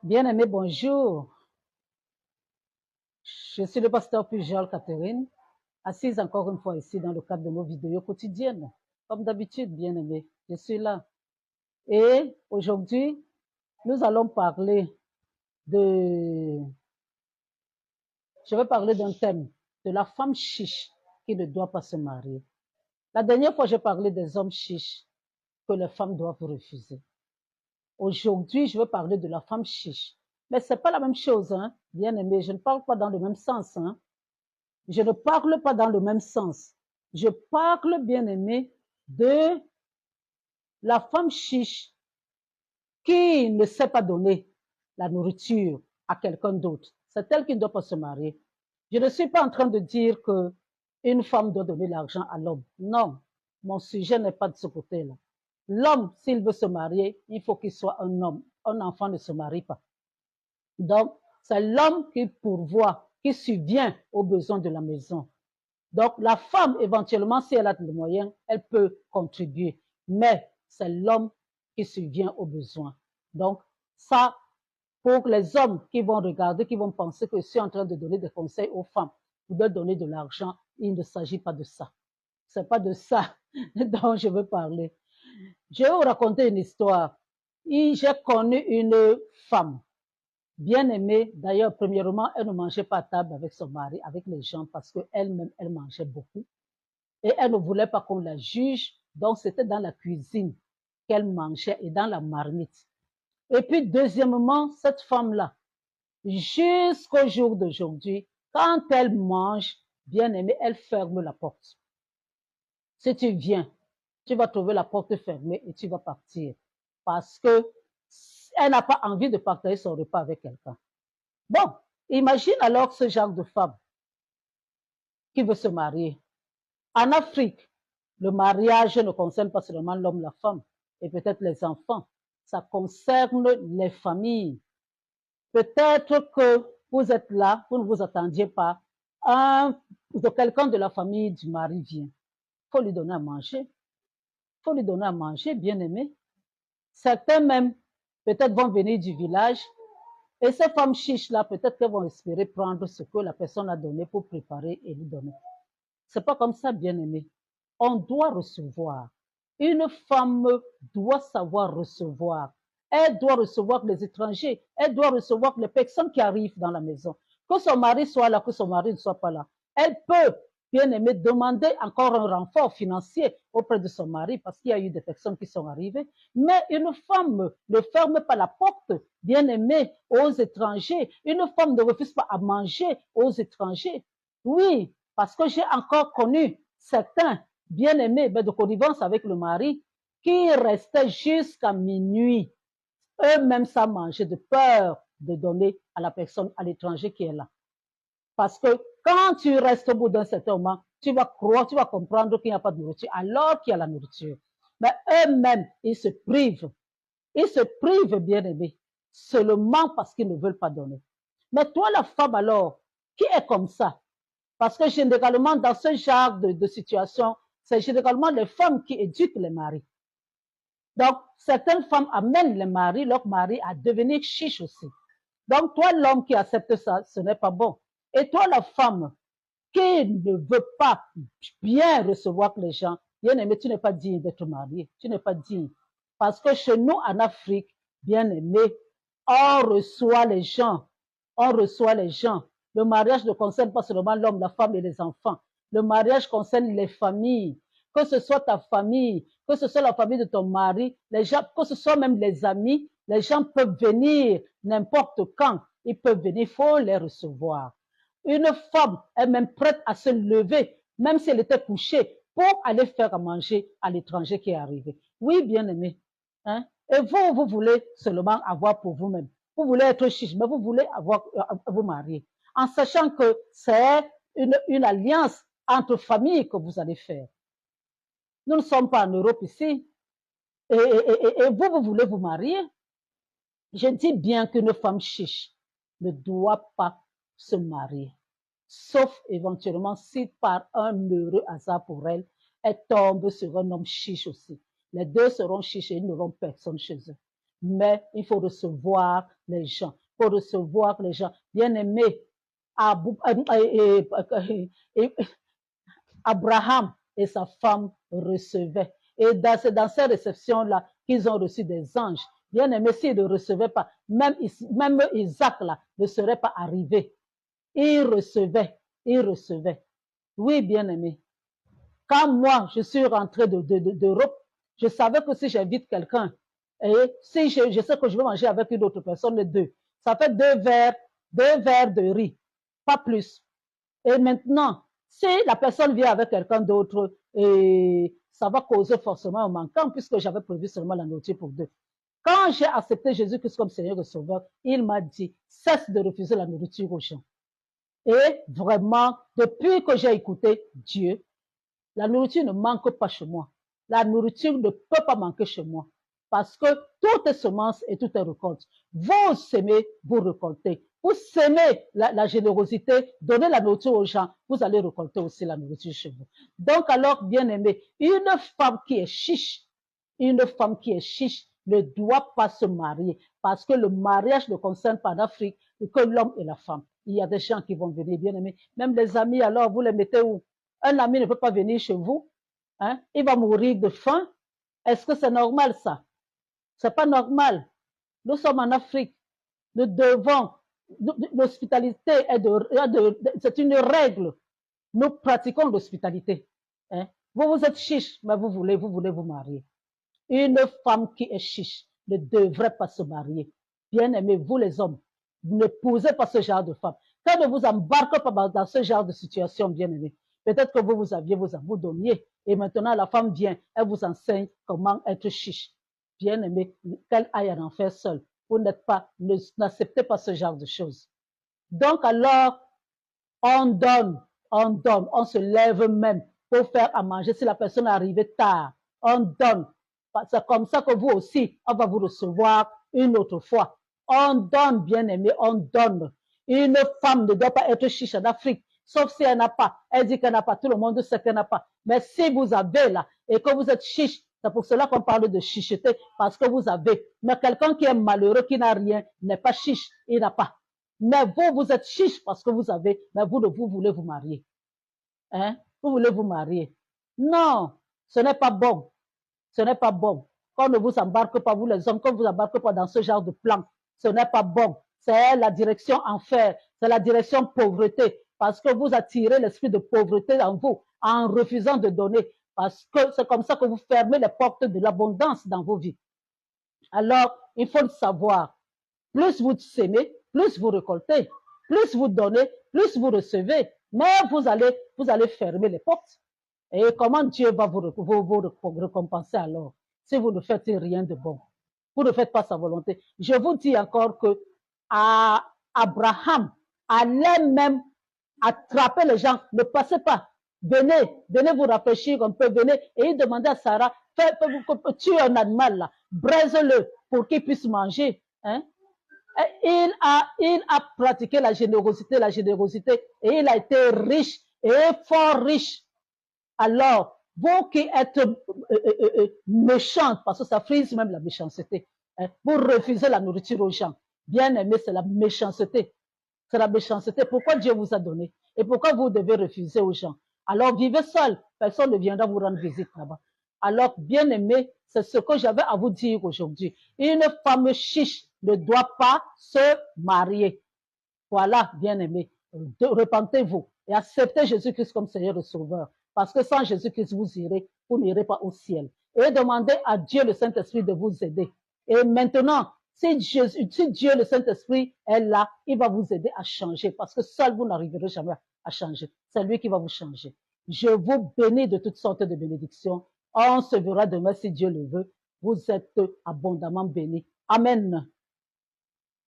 Bien-aimé, bonjour. Je suis le pasteur Pujol Catherine, assise encore une fois ici dans le cadre de nos vidéos quotidiennes. Comme d'habitude, bien-aimé, je suis là. Et aujourd'hui, nous allons parler de... Je vais parler d'un thème, de la femme chiche qui ne doit pas se marier. La dernière fois, j'ai parlé des hommes chiches que les femmes doivent refuser. Aujourd'hui, je vais parler de la femme chiche. Mais ce n'est pas la même chose, hein, bien-aimé. Je ne parle pas dans le même sens, hein. Je ne parle pas dans le même sens. Je parle, bien aimé, de la femme chiche qui ne sait pas donner la nourriture à quelqu'un d'autre. C'est elle qui ne doit pas se marier. Je ne suis pas en train de dire que une femme doit donner l'argent à l'homme. Non, mon sujet n'est pas de ce côté-là. L'homme, s'il veut se marier, il faut qu'il soit un homme. Un enfant ne se marie pas. Donc, c'est l'homme qui pourvoit, qui subvient aux besoins de la maison. Donc, la femme, éventuellement, si elle a les moyens, elle peut contribuer. Mais c'est l'homme qui subvient aux besoins. Donc, ça, pour les hommes qui vont regarder, qui vont penser que je suis en train de donner des conseils aux femmes ou de donner de l'argent, il ne s'agit pas de ça. C'est pas de ça dont je veux parler. Je vais vous raconter une histoire. J'ai connu une femme bien aimée. D'ailleurs, premièrement, elle ne mangeait pas à table avec son mari, avec les gens, parce qu'elle-même, elle mangeait beaucoup. Et elle ne voulait pas qu'on la juge. Donc, c'était dans la cuisine qu'elle mangeait et dans la marmite. Et puis, deuxièmement, cette femme-là, jusqu'au jour d'aujourd'hui, quand elle mange, bien aimée, elle ferme la porte. Si tu viens, tu vas trouver la porte fermée et tu vas partir. Parce que elle n'a pas envie de partager son repas avec quelqu'un. Bon, imagine alors ce genre de femme qui veut se marier. En Afrique, le mariage ne concerne pas seulement l'homme, la femme et peut-être les enfants. Ça concerne les familles. Peut-être que vous êtes là, vous ne vous attendiez pas. Quelqu'un de la famille du mari vient. Il faut lui donner à manger. Il faut lui donner à manger, bien aimé. Certains même, peut-être vont venir du village. Et ces femmes chiches-là, peut-être qu'elles vont espérer prendre ce que la personne a donné pour préparer et lui donner. C'est pas comme ça, bien aimé. On doit recevoir. Une femme doit savoir recevoir. Elle doit recevoir les étrangers. Elle doit recevoir les personnes qui arrivent dans la maison. Que son mari soit là, que son mari ne soit pas là. Elle peut, bien aimé, demander encore un renfort financier auprès de son mari parce qu'il y a eu des personnes qui sont arrivées. Mais une femme ne ferme pas la porte, bien aimé, aux étrangers. Une femme ne refuse pas à manger aux étrangers. Oui, parce que j'ai encore connu certains bien-aimés de connivence avec le mari qui restaient jusqu'à minuit, eux-mêmes sans manger, de peur de donner à la personne, à l'étranger qui est là. Parce que quand tu restes au bout d'un certain moment, tu vas croire, tu vas comprendre qu'il n'y a pas de nourriture, alors qu'il y a la nourriture. Mais eux-mêmes, ils se privent. Ils se privent, bien-aimés, seulement parce qu'ils ne veulent pas donner. Mais toi, la femme, alors, qui est comme ça, parce que généralement, dans ce genre de situation, c'est généralement les femmes qui éduquent les maris. Donc, certaines femmes amènent les maris, leur mari, à devenir chiche aussi. Donc, toi, l'homme qui accepte ça, ce n'est pas bon. Et toi, la femme qui ne veut pas bien recevoir les gens, bien aimé, tu n'es pas digne d'être marié. Tu n'es pas digne. Parce que chez nous, en Afrique, bien aimé, on reçoit les gens. On reçoit les gens. Le mariage ne concerne pas seulement l'homme, la femme et les enfants. Le mariage concerne les familles. Que ce soit ta famille, que ce soit la famille de ton mari, les gens, que ce soit même les amis, les gens peuvent venir n'importe quand. Ils peuvent venir, il faut les recevoir. Une femme est même prête à se lever, même si elle était couchée, pour aller faire à manger à l'étranger qui est arrivé. Oui, bien aimé. Hein? Et vous, vous voulez seulement avoir pour vous-même. Vous voulez être chiche, mais vous voulez avoir, vous marier. En sachant que c'est une alliance entre familles que vous allez faire. Nous ne sommes pas en Europe ici. Et vous, vous voulez vous marier. Je dis bien qu'une femme chiche ne doit pas se marier. Sauf éventuellement si par un heureux hasard pour elle, elle tombe sur un homme chiche aussi. Les deux seront chiches et ils n'auront personne chez eux. mais il faut recevoir les gens. Il faut recevoir les gens. Bien-aimés, Abraham et sa femme recevaient. Et c'est dans ces réceptions-là qu'ils ont reçu des anges. Bien aimé, s'ils ne recevaient pas, même Isaac là, ne serait pas arrivé. Il recevait, il recevait. Oui, bien aimé. Quand moi, je suis rentré d'Europe, je savais que si j'invite quelqu'un, et si je sais que je vais manger avec une autre personne, les deux, ça fait deux verres de riz, pas plus. Et maintenant, si la personne vient avec quelqu'un d'autre, et ça va causer forcément un manquant puisque j'avais prévu seulement la nourriture pour deux. Quand j'ai accepté Jésus-Christ comme Seigneur et Sauveur, il m'a dit, cesse de refuser la nourriture aux gens. Et vraiment, depuis que j'ai écouté Dieu, la nourriture ne manque pas chez moi. La nourriture ne peut pas manquer chez moi. Parce que tout est semence et tout est récolte. Vous semez, vous récoltez. Vous semez la générosité, donnez la nourriture aux gens, vous allez récolter aussi la nourriture chez vous. Donc alors, bien aimé, une femme qui est chiche ne doit pas se marier parce que le mariage ne concerne pas l'Afrique que l'homme et la femme. Il y a des gens qui vont venir, bien aimés. Même les amis, alors, vous les mettez où? Un ami ne peut pas venir chez vous. Hein? Il va mourir de faim. Est-ce que c'est normal ça? C'est pas normal. Nous sommes en Afrique. Nous devons, l'hospitalité c'est une règle. Nous pratiquons l'hospitalité. Hein? Vous êtes chiche, mais vous voulez vous marier. Une femme qui est chiche ne devrait pas se marier. Bien aimé, vous les hommes, vous n'épousez pas ce genre de femme. Quand ne vous embarquez pas dans ce genre de situation, bien aimé, peut-être que vous aviez, vous donniez, et maintenant la femme vient, elle vous enseigne comment être chiche. Bien aimé, qu'elle aille en enfer seule. Vous n'êtes pas, n'acceptez pas ce genre de choses. Donc alors, on donne, on se lève même pour faire à manger si la personne est arrivée tard. On donne. C'est comme ça que vous aussi, on va vous recevoir une autre fois. On donne, bien aimé, on donne. Une femme ne doit pas être chiche en Afrique, sauf si elle n'a pas. Elle dit qu'elle n'a pas. Tout le monde sait qu'elle n'a pas. Mais si vous avez là et que vous êtes chiche, c'est pour cela qu'on parle de chicheté, parce que vous avez. Mais quelqu'un qui est malheureux, qui n'a rien, n'est pas chiche, il n'a pas. Mais vous êtes chiche parce que vous avez, mais vous voulez vous marier. Hein? Vous voulez vous marier. Non, ce n'est pas bon. Ce n'est pas bon. Qu'on ne vous embarque pas, vous les hommes, qu'on ne vous embarque pas dans ce genre de plan. Ce n'est pas bon. C'est la direction enfer. C'est la direction pauvreté. Parce que vous attirez l'esprit de pauvreté en vous en refusant de donner. Parce que c'est comme ça que vous fermez les portes de l'abondance dans vos vies. Alors, il faut le savoir. Plus vous semez, plus vous récoltez. Plus vous donnez, plus vous recevez. Mais vous allez fermer les portes. Et comment Dieu va vous récompenser alors si vous ne faites rien de bon? Vous ne faites pas sa volonté. Je vous dis encore que Abraham allait même attraper les gens. Ne passez pas. Venez vous rafraîchir un peu, venez. Et il demandait à Sarah, tuez un animal là, braise-le pour qu'il puisse manger. Hein? Il a pratiqué la générosité, et il a été riche, et fort riche. Alors, vous qui êtes méchants, parce que ça frise même la méchanceté, hein, vous refusez la nourriture aux gens. Bien aimé, c'est la méchanceté. C'est la méchanceté. Pourquoi Dieu vous a donné? Et pourquoi vous devez refuser aux gens? Alors, vivez seul. Personne ne viendra vous rendre visite là-bas. Alors, bien aimé, c'est ce que j'avais à vous dire aujourd'hui. Une femme chiche ne doit pas se marier. Voilà, bien aimé. Repentez-vous et acceptez Jésus-Christ comme Seigneur et Sauveur. Parce que sans Jésus-Christ, vous n'irez pas au ciel. Et demandez à Dieu le Saint-Esprit de vous aider. Et maintenant, si Dieu le Saint-Esprit est là, il va vous aider à changer. Parce que seul, vous n'arriverez jamais à changer. C'est lui qui va vous changer. Je vous bénis de toutes sortes de bénédictions. On se verra demain si Dieu le veut. Vous êtes abondamment bénis. Amen.